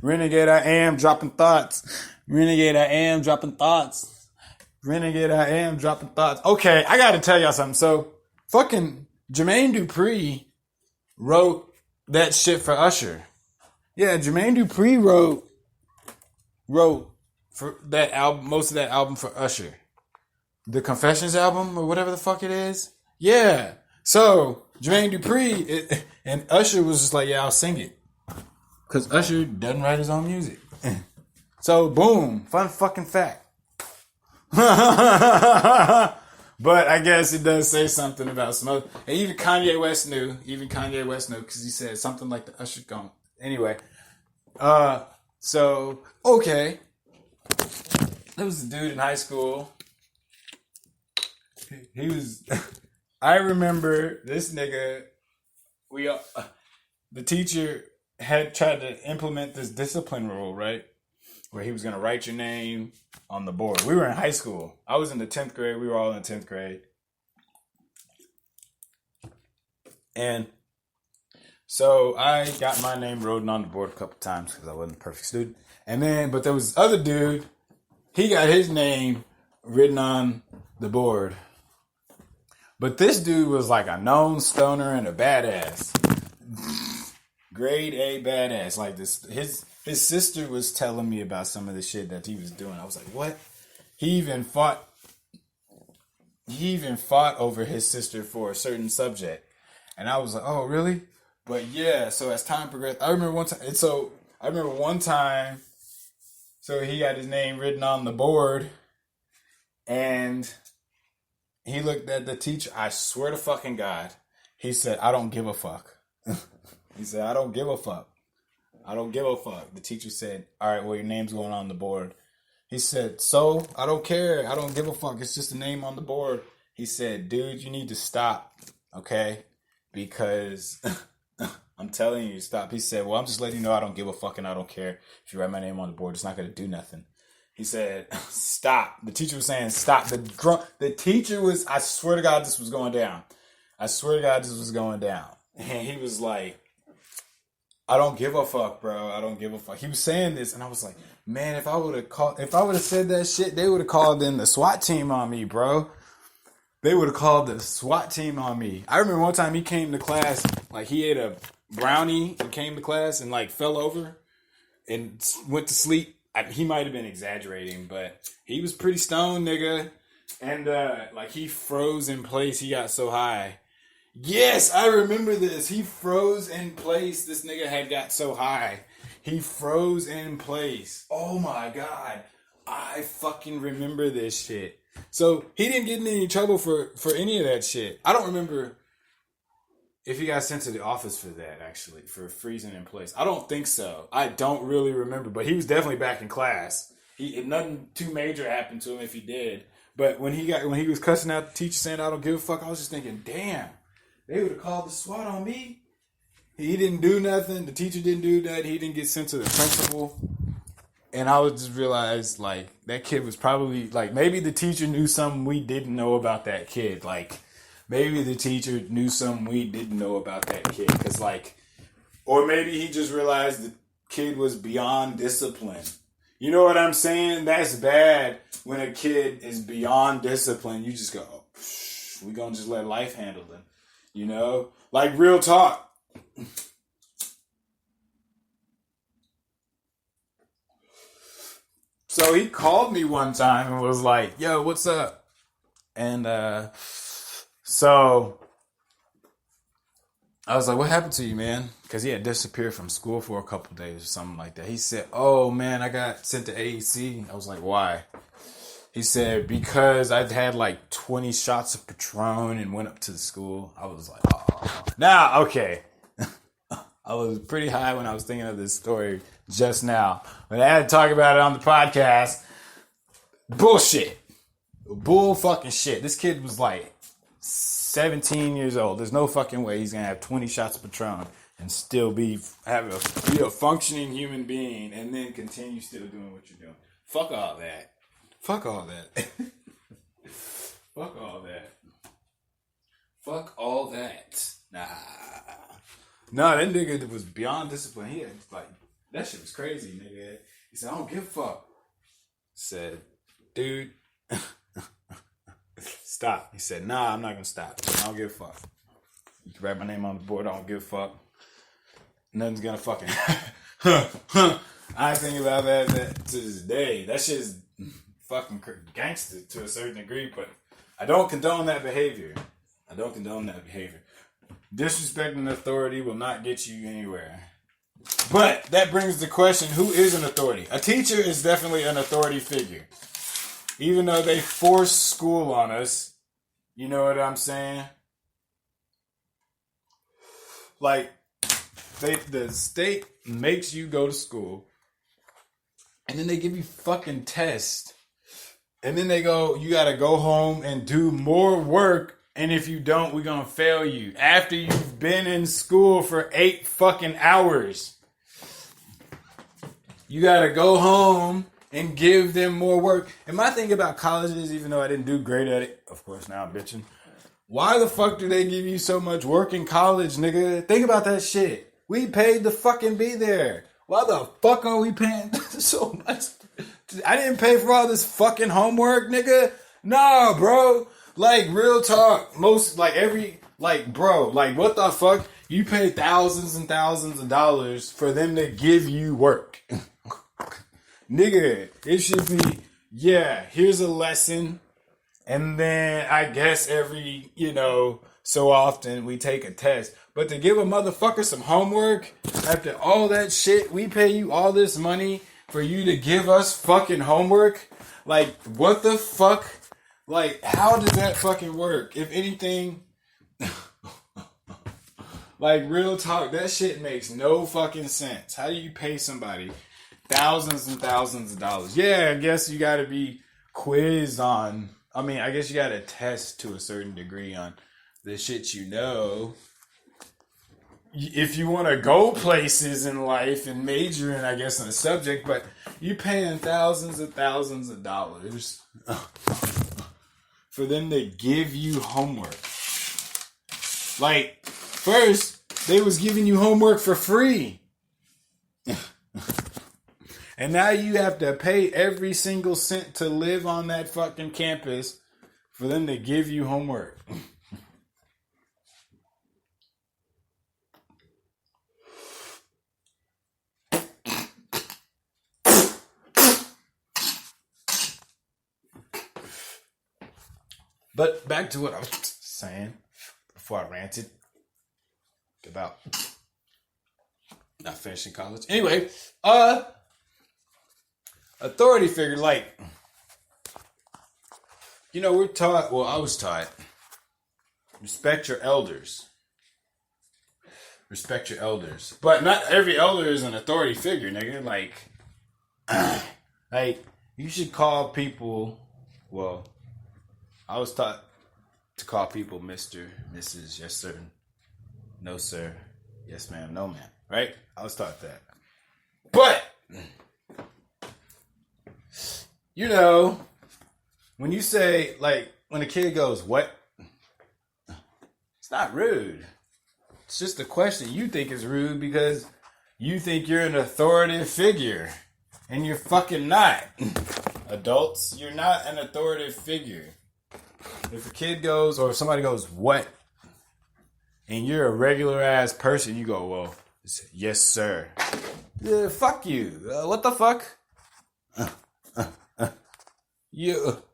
Renegade I am dropping thoughts. Renegade I am dropping thoughts. Renegade I am dropping thoughts. Okay, I gotta tell y'all something. So, fucking Jermaine Dupri wrote that shit for Usher. Yeah, Jermaine Dupri wrote for that album, most of that album for Usher. The Confessions album or whatever the fuck it is. Yeah. So, Jermaine Dupri and Usher was just like, yeah, I'll sing it. Because Usher doesn't write his own music. So, boom. Fun fucking fact. But I guess it does say something about some other... And even Kanye West knew. Because he said something like the Usher gone. Anyway. So, okay. There was a dude in high school. He was... I remember this nigga... The teacher had tried to implement this discipline rule, right? Where he was going to write your name on the board. We were in high school. I was in the 10th grade. We were all in the 10th grade. And so I got my name written on the board a couple times because I wasn't a perfect student. And then, but there was this other dude. He got his name written on the board. But this dude was like a known stoner and a badass. Grade A badass. Like this, his sister was telling me about some of the shit that he was doing. I was like, what? He even fought over his sister for a certain subject. And I was like, oh, really? But yeah, so as time progressed, I remember one time, so he got his name written on the board, and he looked at the teacher. I swear to fucking God, he said, I don't give a fuck. He said, I don't give a fuck. I don't give a fuck. The teacher said, all right, well, your name's going on the board. He said, so? I don't care. I don't give a fuck. It's just a name on the board. He said, dude, you need to stop, okay? Because I'm telling you to stop. He said, well, I'm just letting you know I don't give a fuck and I don't care. If you write my name on the board, it's not going to do nothing. He said, stop. The teacher was saying, stop. The teacher was, I swear to God, this was going down. And he was like, I don't give a fuck, bro. I don't give a fuck. He was saying this, and I was like, man, if I would have said that shit, they would have called in the SWAT team on me, bro. They would have called the SWAT team on me. I remember one time he came to class, like he ate a brownie and came to class and like fell over and went to sleep. He might have been exaggerating, but he was pretty stoned, nigga. And like he froze in place. He got so high. Yes, I remember this. He froze in place. This nigga had got so high. He froze in place. Oh my God. I fucking remember this shit. So he didn't get in any trouble for any of that shit. I don't remember if he got sent to the office for that, actually, for freezing in place. I don't think so. I don't really remember, but he was definitely back in class. Nothing too major happened to him if he did. But when he was cussing out the teacher saying, I don't give a fuck, I was just thinking, damn. They would have called the SWAT on me. He didn't do nothing. The teacher didn't do that. He didn't get sent to the principal. And I would just realize, like, that kid was probably, like, maybe the teacher knew something we didn't know about that kid. Like, maybe the teacher knew something we didn't know about that kid. Because, like, or maybe he just realized the kid was beyond discipline. You know what I'm saying? That's bad when a kid is beyond discipline. You just go, oh, we're going to just let life handle them. You know? Like, real talk. So he called me one time and was like, yo, what's up? And so I was like, what happened to you, man? Because he had disappeared from school for a couple of days or something like that. He said, oh, man, I got sent to AEC. I was like, why? He said, because I'd had like 20 shots of Patron and went up to the school. I was like, oh. Now, okay. I was pretty high when I was thinking of this story just now. But I had to talk about it on the podcast. Bullshit. Bull fucking shit. This kid was like 17 years old. There's no fucking way he's going to have 20 shots of Patron and still be a functioning human being and then continue still doing what you're doing. Fuck all that. Fuck all that. Fuck all that. Fuck all that. Nah, that nigga was beyond discipline. He had, like, That shit was crazy, nigga. He said, I don't give a fuck. Said, dude, stop. He said, nah, I'm not gonna stop. I don't give a fuck. You can write my name on the board, I don't give a fuck. Nothing's gonna fucking I think about that to this day. That shit is fucking gangster to a certain degree, but I don't condone that behavior. Disrespecting authority will not get you anywhere. But that brings the question, who is an authority? A teacher is definitely an authority figure. Even though they force school on us, you know what I'm saying? Like, the state makes you go to school, and then they give you fucking tests. And then they go, you gotta go home and do more work, and if you don't, we're gonna fail you. After you've been in school for 8 fucking hours. You gotta go home and give them more work. And my thing about colleges, even though I didn't do great at it, of course now I'm bitching. Why the fuck do they give you so much work in college, nigga? Think about that shit. We paid to fucking be there. Why the fuck are we paying so much? I didn't pay for all this fucking homework, nigga. Nah, bro. Like, real talk. Bro, what the fuck? You pay thousands and thousands of dollars for them to give you work. Nigga, it should be, here's a lesson. And then I guess every, so often we take a test. But to give a motherfucker some homework, after all that shit, we pay you all this money for you to give us fucking homework? Like, what the fuck? Like, how does that fucking work? If anything, like, real talk, that shit makes no fucking sense. How do you pay somebody thousands and thousands of dollars? Yeah, I guess you gotta be quizzed on, I guess you gotta test to a certain degree on the shit you know. If you want to go places in life and major in, I guess, in a subject, but you paying thousands and thousands of dollars for them to give you homework. Like, first, they was giving you homework for free. And now you have to pay every single cent to live on that fucking campus for them to give you homework. But back to what I was saying before I ranted about not finishing college. Anyway, authority figure, like, we're taught, I was taught, respect your elders. Respect your elders. But not every elder is an authority figure, nigga. Like, you should call people, I was taught to call people Mr., Mrs., yes sir, no sir, yes ma'am, no ma'am, right? I was taught that. But, when you say, like, when a kid goes, what? It's not rude. It's just a question you think is rude because you think you're an authoritative figure. And you're fucking not. Adults, you're not an authoritative figure. If a kid goes, or if somebody goes, what? And you're a regular ass person, you go, yes, sir. Fuck you. What the fuck?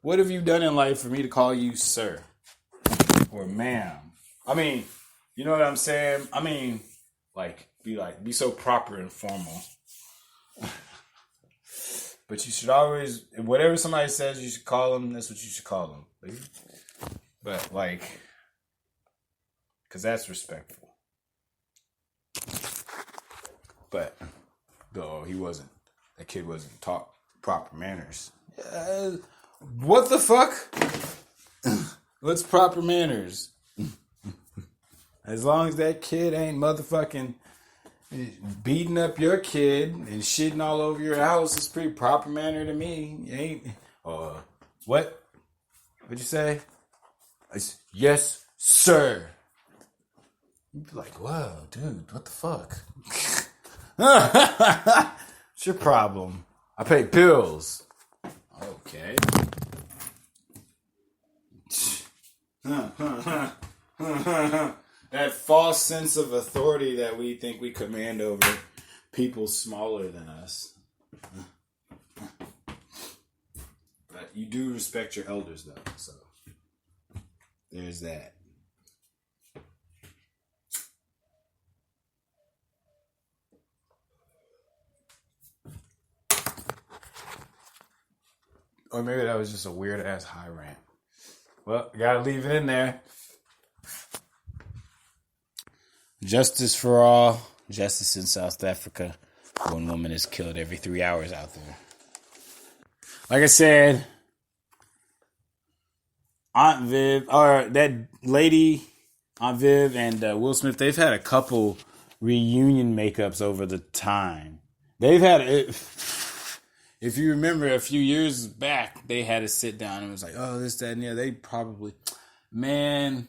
What have you done in life for me to call you sir? Or ma'am? You know what I'm saying? Be so proper and formal. But you should always, whatever somebody says you should call them, that's what you should call them. But, because that's respectful. But, though, that kid wasn't taught proper manners. What the fuck? What's proper manners? As long as that kid ain't motherfucking beating up your kid and shitting all over your house, it's pretty proper manner to me. You ain't. What? What'd you say? Yes, sir. You'd be like, wow, dude, what the fuck? What's your problem? I pay bills. Okay. That false sense of authority that we think we command over people smaller than us. But you do respect your elders, though, so there's that. Or maybe that was just a weird ass high rant. Well, gotta leave it in there. Justice for all. Justice in South Africa. One woman is killed every 3 hours out there. Like I said, Aunt Viv, or that lady, Aunt Viv and Will Smith, they've had a couple reunion makeups over the time. They've had if you remember a few years back, they had to sit down and it was like, oh, this, that, and yeah. They probably, man,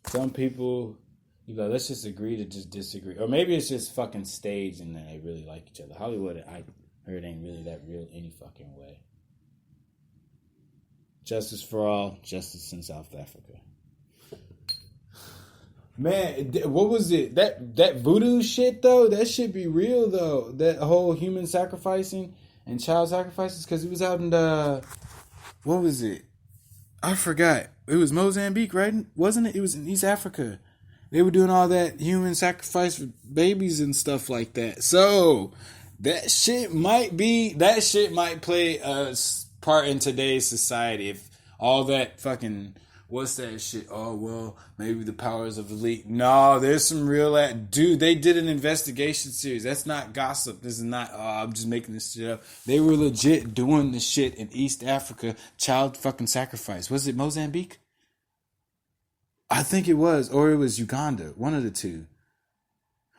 some people, you go, let's just agree to just disagree. Or maybe it's just fucking staged and they really like each other. Hollywood, I heard, ain't really that real any fucking way. Justice for all, justice in South Africa. Man, what was it? That voodoo shit, though? That should be real, though. That whole human sacrificing and child sacrifices. Because it was out in what was it? I forgot. It was Mozambique, right? Wasn't it? It was in East Africa. They were doing all that human sacrifice for babies and stuff like that. So, that shit might play a part in today's society. If all that fucking... What's that shit? Oh, well, maybe the powers of elite. No, there's some real... Dude, they did an investigation series. That's not gossip. This is not, I'm just making this shit up. They were legit doing the shit in East Africa. Child fucking sacrifice. Was it Mozambique? I think it was. Or it was Uganda. One of the two.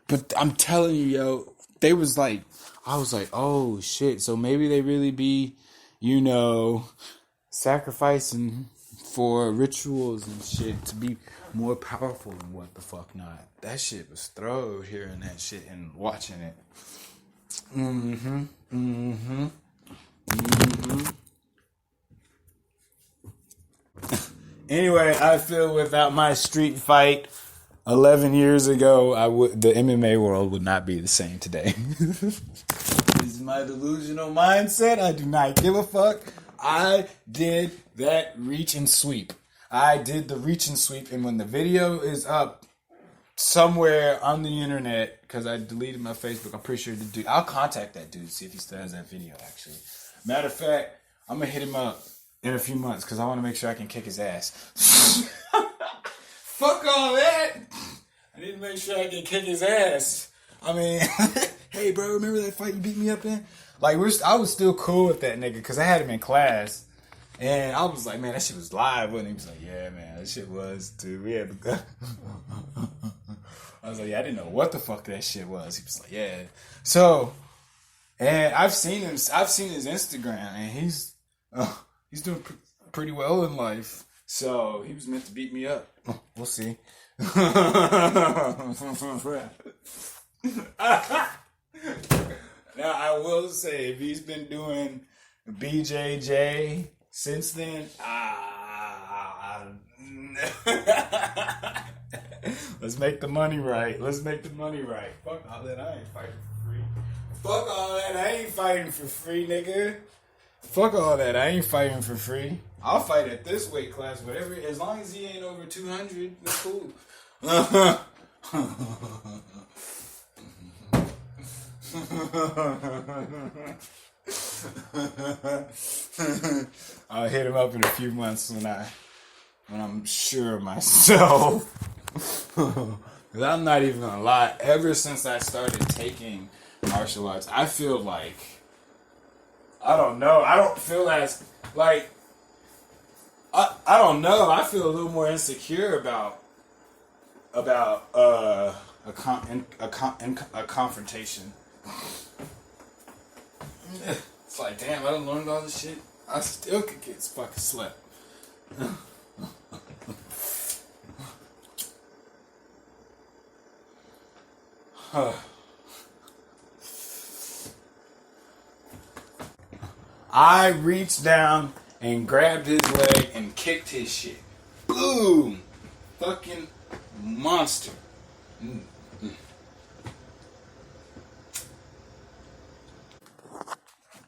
But I'm telling you, yo, they was like... I was like, oh, shit. So maybe they really be, sacrificing... for rituals and shit to be more powerful than what the fuck not. That shit was throwed hearing that shit and watching it. Anyway, I feel without my street fight 11 years ago, the MMA world would not be the same today. This is my delusional mindset. I do not give a fuck. I did that reach and sweep. I did the reach and sweep, and when the video is up somewhere on the internet, because I deleted my Facebook, I'm pretty sure the dude, I'll contact that dude, see if he still has that video, actually. Matter of fact, I'm going to hit him up in a few months, because I want to make sure I can kick his ass. Fuck all that! I need to make sure I can kick his ass. I mean, hey bro, remember that fight you beat me up in? Like, I was still cool with that nigga, because I had him in class. And I was like, man, that shit was live, wasn't it? He was like, yeah, man, that shit was, dude. We had to... I was like, yeah, I didn't know what the fuck that shit was. He was like, yeah. So, and I've seen his Instagram, and he's doing pretty well in life. So, he was meant to beat me up. We'll see. Now, I will say, if he's been doing BJJ since then, let's make the money right. Fuck all that, I ain't fighting for free. Fuck all that, I ain't fighting for free, nigga. Fuck all that, I ain't fighting for free. I'll fight at this weight class, whatever. As long as he ain't over 200, that's cool. I'll hit him up in a few months when I'm sure of myself. Cause I'm not even gonna lie. Ever since I started taking martial arts, I feel like I don't know. I don't feel as like I don't know. I feel a little more insecure about a confrontation. It's like, damn, I done learned all this shit. I still could get fucking slept. I reached down and grabbed his leg and kicked his shit. Boom! Fucking monster.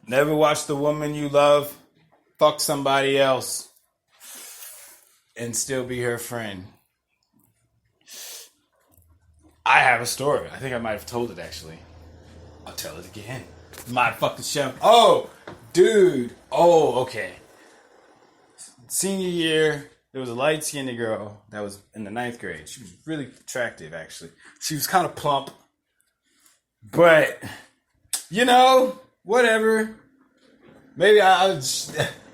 Never watch the woman you love fuck somebody else and still be her friend. I have a story. I think I might have told it actually. I'll tell it again. My fucking show. Oh, dude. Oh, okay. Senior year, there was a light-skinned girl that was in the 9th grade. She was really attractive, actually. She was kind of plump. But, you know, whatever. Maybe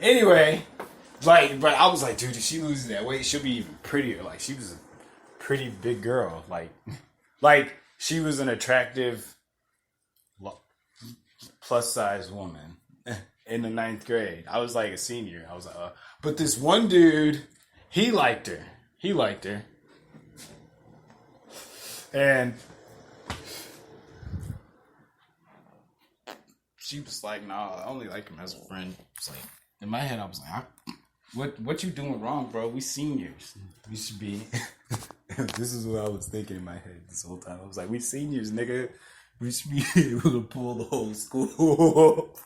anyway, like, but I was like, dude, if she loses that weight, she'll be even prettier. Like, she was a pretty big girl. Like she was an attractive plus-size woman in the 9th grade. I was like a senior. I was like, but this one dude, he liked her. And she was like, "Nah, I only like him as a friend." It's like, in my head, I was like, "What you doing wrong, bro? We seniors. We should be." This is what I was thinking in my head this whole time. I was like, "We seniors, nigga. We should be able to pull the whole school."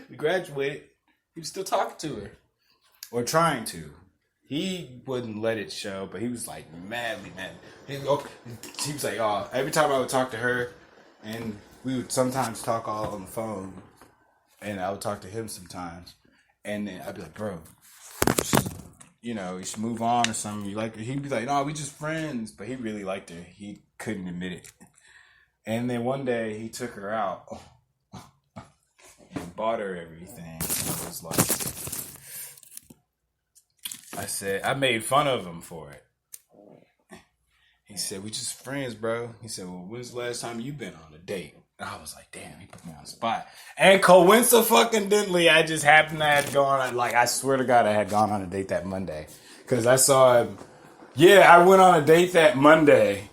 We graduated. He was still talking to her, or trying to. He wouldn't let it show, but he was like madly mad. He was like, "Oh, every time I would talk to her, and we would sometimes talk all on the phone, and I would talk to him sometimes, and then I'd be like, bro, you should move on or something. You like her?" He'd be like, "No, we just friends," but he really liked her. He couldn't admit it. And then one day he took her out and bought her everything. It was like, I made fun of him for it. He said, "We just friends, bro." He said, "Well, when's the last time you been on a date?" And I was like, damn, he put me on the spot. And coincidentally, I just happened to have gone on, like, I swear to God, I had gone on a date that Monday. Because I saw him. Yeah, I went on a date that Monday.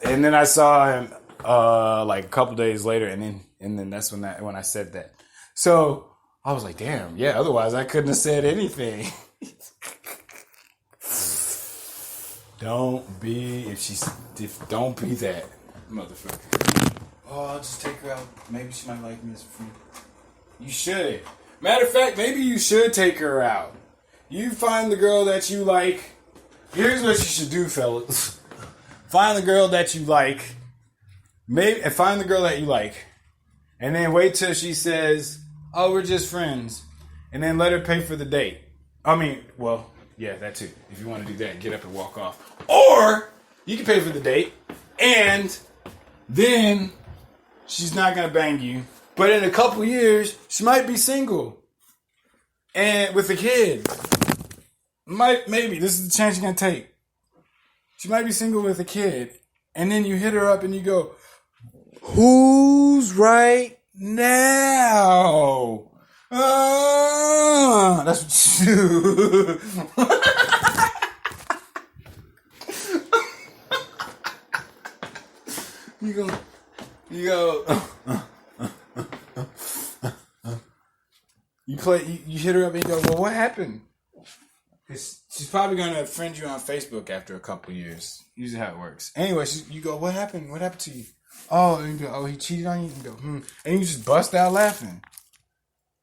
And then I saw him like a couple days later. And then that's when I said that. So I was like, damn, yeah, otherwise I couldn't have said anything. Don't be that motherfucker. Oh, I'll just take her out. Maybe she might like me as a friend. You should. Matter of fact, maybe you should take her out. You find the girl that you like. Here's what you should do, fellas. Find the girl that you like. Find the girl that you like. And then wait till she says, "Oh, we're just friends." And then let her pay for the date. Yeah, that too. If you want to do that, get up and walk off. Or you can pay for the date, and then she's not going to bang you. But in a couple years, she might be single. And with a kid. Maybe. This is the chance you're going to take. She might be single with a kid. And then you hit her up and you go, "Who's right now?" That's what you do. You hit her up and you go, "Well, what happened?" She's probably going to friend you on Facebook after a couple years. Usually how it works. Anyway, you go, "What happened? What happened to you?" Oh, and you go, "Oh, he cheated on you?" And you go, And you just bust out laughing.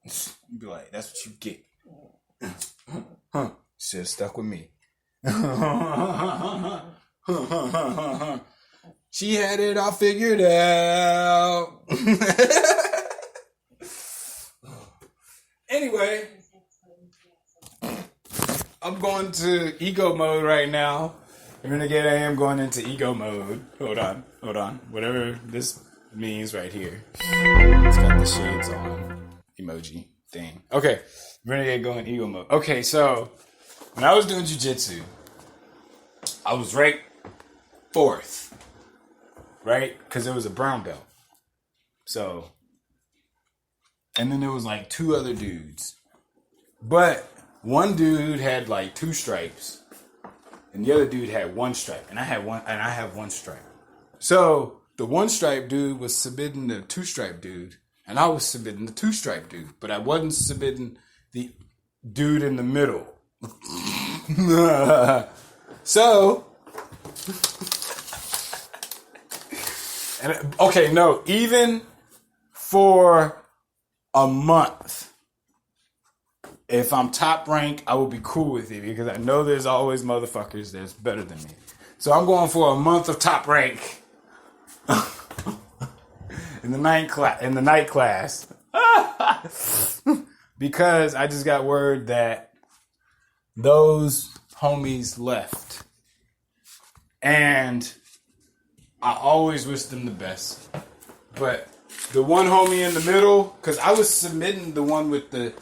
You be like, "That's what you get." Should have stuck with me. She had it all figured out. Anyway, I'm going to ego mode right now. Renegade, I am going into ego mode. Hold on. Whatever this means right here. It's got the shades on emoji thing. Okay, Renegade going ego mode. Okay, so when I was doing jiu-jitsu, I was ranked 4th, right? Because it was a brown belt. So, and then there was like 2 other dudes. But one dude had like 2 stripes, and the other dude had 1 stripe, and I have 1 stripe. So The one stripe dude was submitting the two stripe dude, and I was submitting the two stripe dude, but I wasn't submitting the dude in the middle. So, and okay, no, even for a month, if I'm top rank, I will be cool with it because I know there's always motherfuckers that's better than me. So I'm going for a month of top rank in the night class because I just got word that those homies left, and I always wish them the best. But the one homie in the middle, because I was submitting the one with the,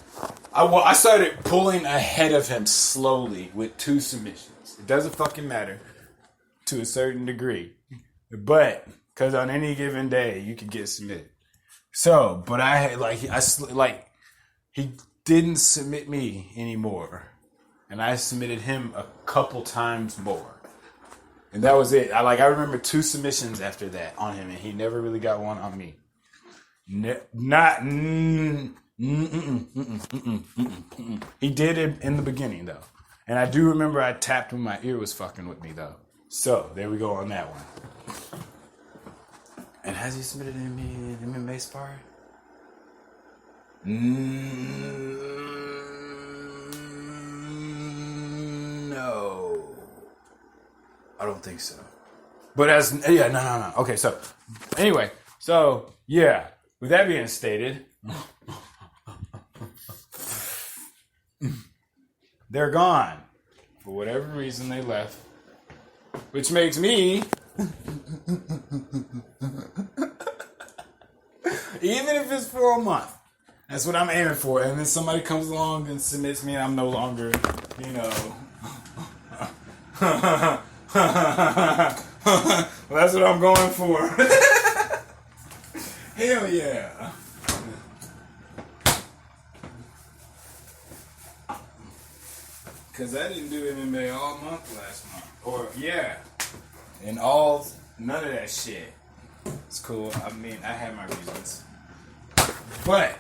I started pulling ahead of him slowly with 2 submissions. It doesn't fucking matter to a certain degree, but because on any given day you could get submitted. So, but I had he didn't submit me anymore, and I submitted him a couple times more, and that was it. I remember 2 submissions after that on him, and he never really got one on me. He did it in the beginning though, and I do remember I tapped when my ear was fucking with me though. So there we go on that one. And has he submitted any MMA spar? No, I don't think so. But no. Okay, so anyway, so yeah. With that being stated, they're gone. For whatever reason, they left. Which makes me, even if it's for a month, that's what I'm aiming for. And then somebody comes along and submits me, and I'm no longer, well, that's what I'm going for. Hell yeah. Because I didn't do MMA all month last month. Or, yeah. And none of that shit. It's cool. I mean, I had my reasons. But,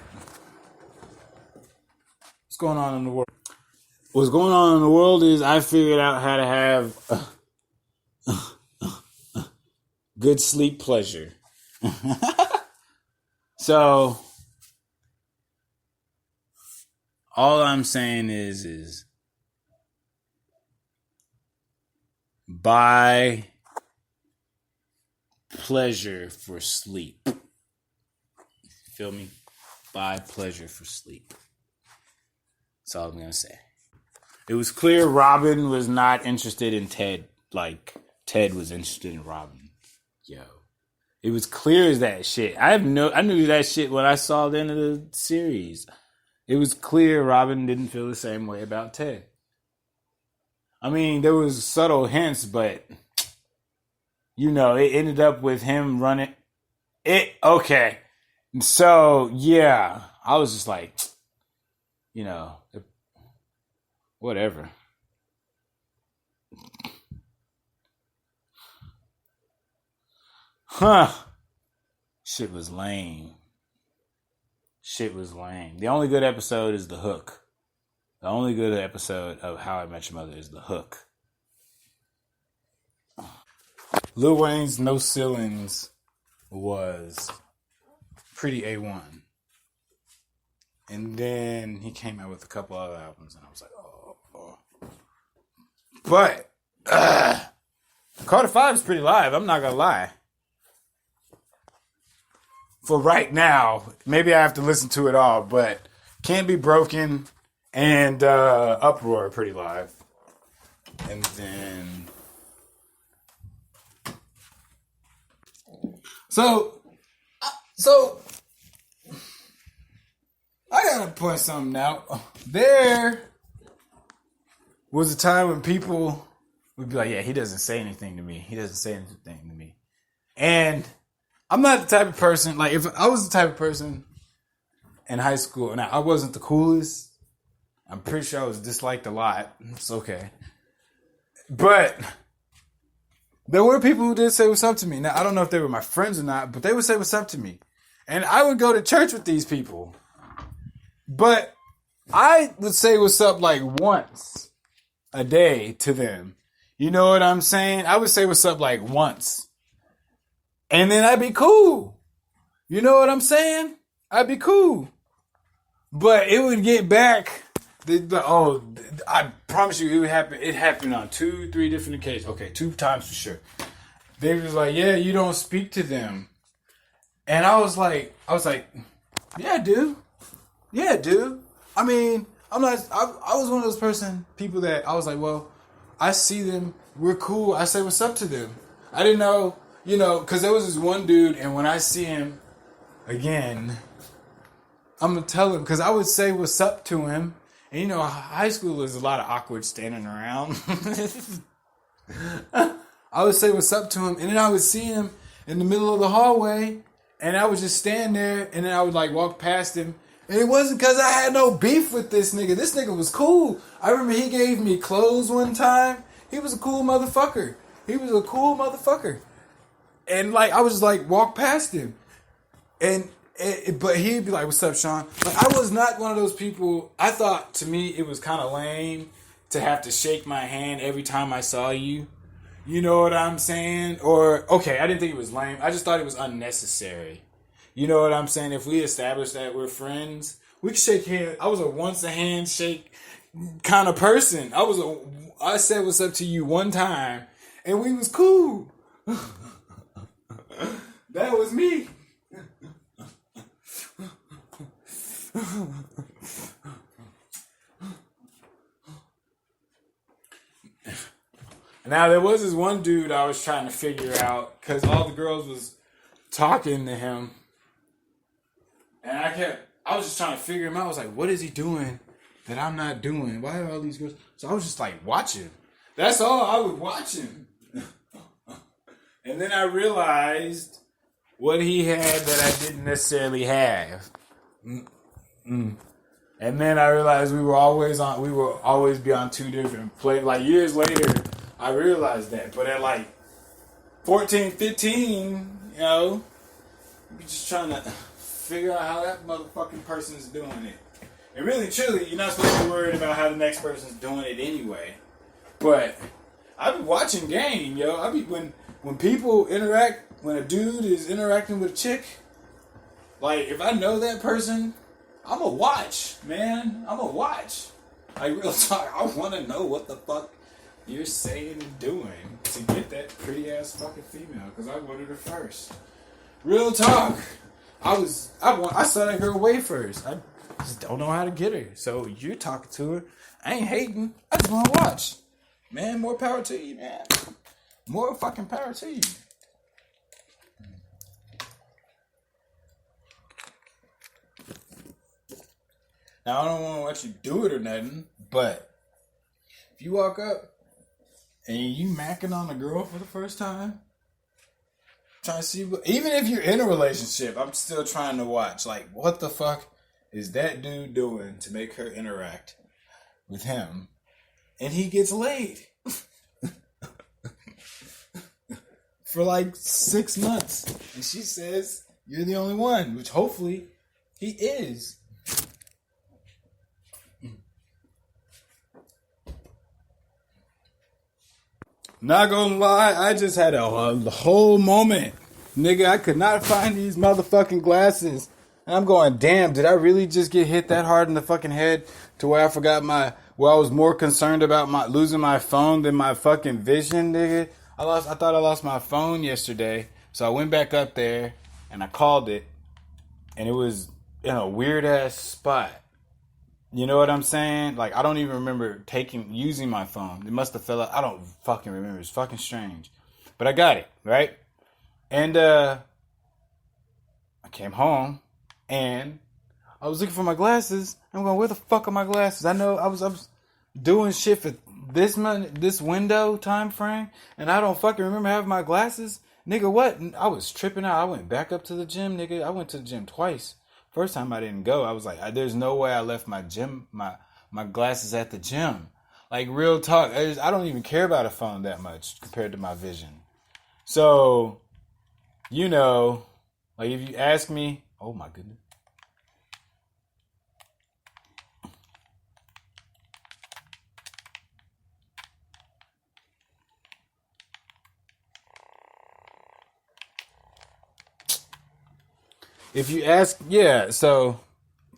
what's going on in the world? What's going on in the world is I figured out how to have good sleep pleasure. So, all I'm saying is buy pleasure for sleep. Feel me? Buy pleasure for sleep. That's all I'm going to say. It was clear Robin was not interested in Ted like Ted was interested in Robin. Yo. It was clear as that shit. I knew that shit when I saw the end of the series. It was clear Robin didn't feel the same way about Ted. I mean, there was subtle hints, but it ended up with him running it. Okay. So, yeah, I was just like, whatever. Huh. Shit was lame. The only good episode is The Hook. The only good episode of How I Met Your Mother is The Hook. Lil Wayne's No Ceilings was pretty A1. And then he came out with a couple other albums, and I was like, oh. But, Carter 5 is pretty live, I'm not gonna lie. For right now, maybe I have to listen to it all, but Can't Be Broken and Uproar are pretty live. And then... So I gotta point something out. There was a time when people would be like, yeah, he doesn't say anything to me. And I'm not the type of person, like, if I was the type of person in high school and I wasn't the coolest, I'm pretty sure I was disliked a lot. It's okay. But There were people who did say what's up to me. Now, I don't know if they were my friends or not, but they would say what's up to me. And I would go to church with these people. But I would say what's up like once a day to them. You know what I'm saying? I would say what's up like once. And then I'd be cool. You know what I'm saying? I'd be cool. But it would get back. I promise you it would happen. It happened on 2-3 different occasions. Okay, 2 times for sure. They was like, yeah, you don't speak to them. And I was like, yeah, dude. Yeah, dude. I mean, I was one of those people that I was like, well, I see them. We're cool. I say what's up to them. I didn't know, because there was this one dude, and when I see him again, I'm going to tell him, because I would say what's up to him. And high school is a lot of awkward standing around. I would say what's up to him, and then I would see him in the middle of the hallway, and I would just stand there, and then I would like walk past him. And it wasn't because I had no beef with this nigga. This nigga was cool. I remember he gave me clothes one time. He was a cool motherfucker. And like I would just like walk past him, but he'd be like, "What's up, Sean?" Like I was not one of those people. I thought to me it was kind of lame to have to shake my hand every time I saw you. You know what I'm saying? Or okay, I didn't think it was lame. I just thought it was unnecessary. You know what I'm saying? If we established that we're friends, we could shake hands. I was a once a handshake kind of person. I said what's up to you one time, and we was cool. That was me. Now there was this one dude I was trying to figure out because all the girls was talking to him, and I was just trying to figure him out. I was like, what is he doing that I'm not doing? Why are all these girls? So I was just like watching. That's all. I was watching. And then I realized what he had that I didn't necessarily have. And then I realized we were always be on 2 different places. Like years later, I realized that. But at like 14, 15, you're just trying to figure out how that motherfucking person's doing it. And really, truly, you're not supposed to be worried about how the next person's doing it anyway. But I be watching game, yo. I be when people interact, when a dude is interacting with a chick, like if I know that person, I'ma watch, man. I'ma watch. Like real talk, I want to know what the fuck you're saying and doing to get that pretty ass fucking female, because I wanted her first. Real talk. I saw that girl way first. I just don't know how to get her. So you're talking to her. I ain't hating. I just want to watch. Man, more power to you, man. More fucking power to you. Now, I don't want to let you do it or nothing, but if you walk up and you macking on a girl for the first time, trying to see even if you're in a relationship, I'm still trying to watch. Like, what the fuck is that dude doing to make her interact with him? And he gets laid. For like 6 months. And she says, you're the only one. Which hopefully he is. Not gonna lie, I just had a whole moment. Nigga, I could not find these motherfucking glasses. And I'm going, damn, did I really just get hit that hard in the fucking head to where I forgot where I was more concerned about losing my phone than my fucking vision, nigga? I thought I lost my phone yesterday. So I went back up there and I called it. And it was in a weird ass spot. You know what I'm saying? Like, I don't even remember using my phone. It must have fell out. I don't fucking remember. It's fucking strange. But I got it, right? And I came home and I was looking for my glasses. I'm going, where the fuck are my glasses? I know I was doing shit for this window time frame, and I don't fucking remember having my glasses. Nigga, what? I was tripping out. I went back up to the gym, nigga. I went to the gym twice. First time I didn't go. I was like, there's no way I left my glasses at the gym. Like, real talk. I don't even care about a phone that much compared to my vision. So, you know, like if you ask me, oh my goodness. If you ask, yeah, so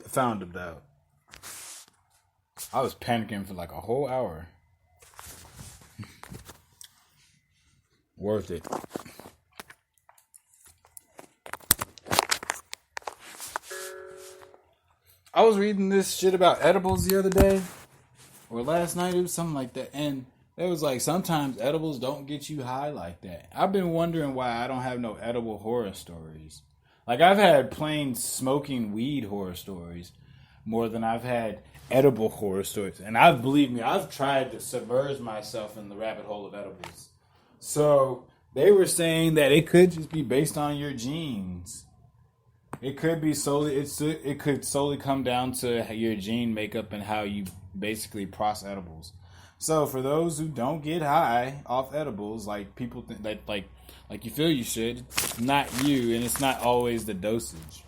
I found it out. I was panicking for like a whole hour. Worth it. I was reading this shit about edibles the other day, or last night, it was something like that, and it was like sometimes edibles don't get you high like that. I've been wondering why I don't have no edible horror stories. Like I've had plain smoking weed horror stories more than I've had edible horror stories. And believe me, I've tried to submerge myself in the rabbit hole of edibles. So they were saying that it could just be based on your genes. It could be solely. It could solely come down to your gene makeup and how you basically process edibles. So for those who don't get high off edibles, like people think that like you feel you should, it's not you, and it's not always the dosage.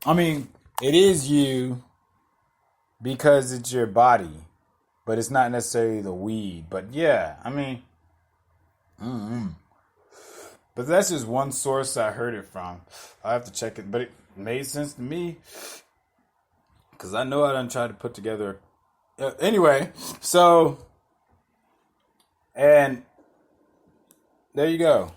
I mean, it is you because it's your body, but it's not necessarily the weed. But yeah, I mean, but that's just one source I heard it from. I have to check it, but it made sense to me because I know I done tried to put together. Anyway, so and there you go.